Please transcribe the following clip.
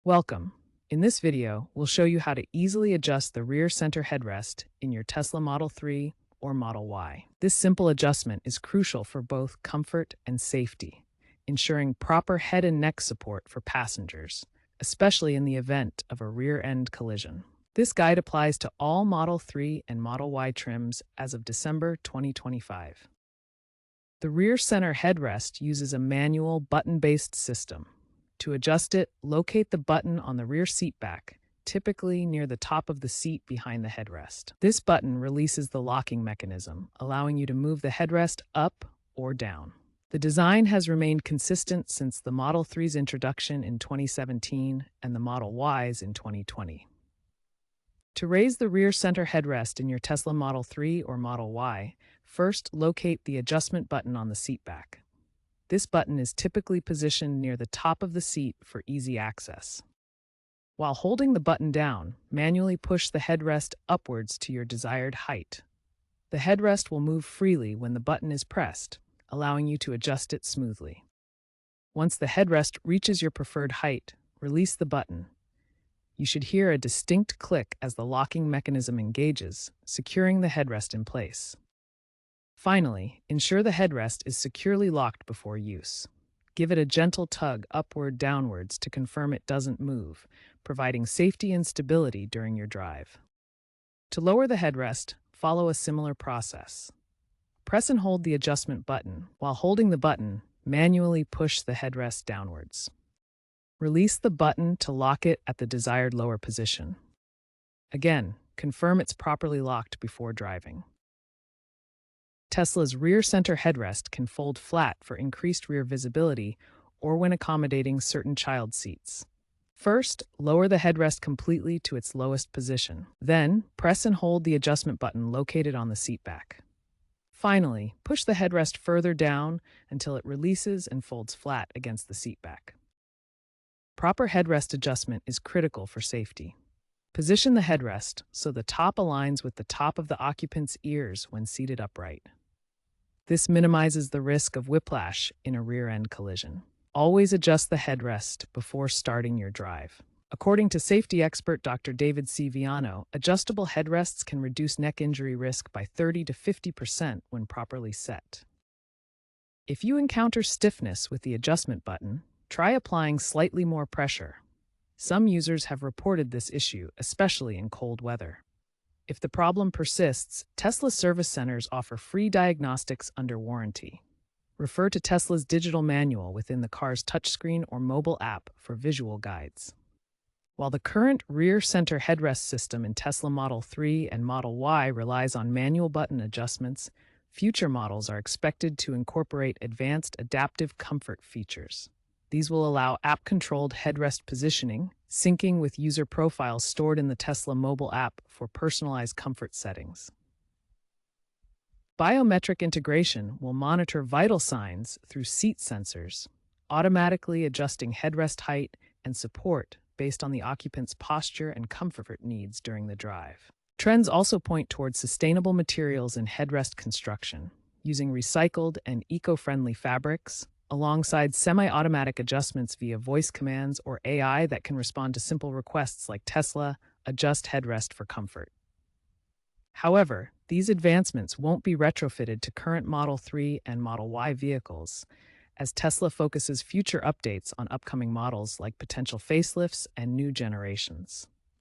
Welcome. In this video, we'll show you how to easily adjust the rear center headrest in your Tesla Model 3 or Model Y. This simple adjustment is crucial for both comfort and safety, ensuring proper head and neck support for passengers, especially in the event of a rear-end collision. This guide applies to all Model 3 and Model Y trims as of December 2025. The rear center headrest uses a manual button-based system. To adjust it, locate the button on the rear seat back, typically near the top of the seat behind the headrest. This button releases the locking mechanism, allowing you to move the headrest up or down. The design has remained consistent since the Model 3's introduction in 2017 and the Model Y's in 2020. To raise the rear center headrest in your Tesla Model 3 or Model Y, first locate the adjustment button on the seat back. This button is typically positioned near the top of the seat for easy access. While holding the button down, manually push the headrest upwards to your desired height. The headrest will move freely when the button is pressed, allowing you to adjust it smoothly. Once the headrest reaches your preferred height, release the button. You should hear a distinct click as the locking mechanism engages, securing the headrest in place. Finally, ensure the headrest is securely locked before use. Give it a gentle tug upward-downwards to confirm it doesn't move, providing safety and stability during your drive. To lower the headrest, follow a similar process. Press and hold the adjustment button. While holding the button, manually push the headrest downwards. Release the button to lock it at the desired lower position. Again, confirm it's properly locked before driving. Tesla's rear center headrest can fold flat for increased rear visibility or when accommodating certain child seats. First, lower the headrest completely to its lowest position. Then, press and hold the adjustment button located on the seat back. Finally, push the headrest further down until it releases and folds flat against the seat back. Proper headrest adjustment is critical for safety. Position the headrest so the top aligns with the top of the occupant's ears when seated upright. This minimizes the risk of whiplash in a rear-end collision. Always adjust the headrest before starting your drive. According to safety expert Dr. David C. Viano, adjustable headrests can reduce neck injury risk by 30 to 50% when properly set. If you encounter stiffness with the adjustment button, try applying slightly more pressure. Some users have reported this issue, especially in cold weather. If the problem persists, Tesla service centers offer free diagnostics under warranty. Refer to Tesla's digital manual within the car's touchscreen or mobile app for visual guides. While the current rear center headrest system in Tesla Model 3 and Model Y relies on manual button adjustments, future models are expected to incorporate advanced adaptive comfort features. These will allow app-controlled headrest positioning, syncing with user profiles stored in the Tesla mobile app for personalized comfort settings. Biometric integration will monitor vital signs through seat sensors, automatically adjusting headrest height and support based on the occupant's posture and comfort needs during the drive. Trends also point towards sustainable materials in headrest construction, using recycled and eco-friendly fabrics, alongside semi-automatic adjustments via voice commands or AI that can respond to simple requests like Tesla, adjust headrest for comfort. However, these advancements won't be retrofitted to current Model 3 and Model Y vehicles, as Tesla focuses future updates on upcoming models like potential facelifts and new generations.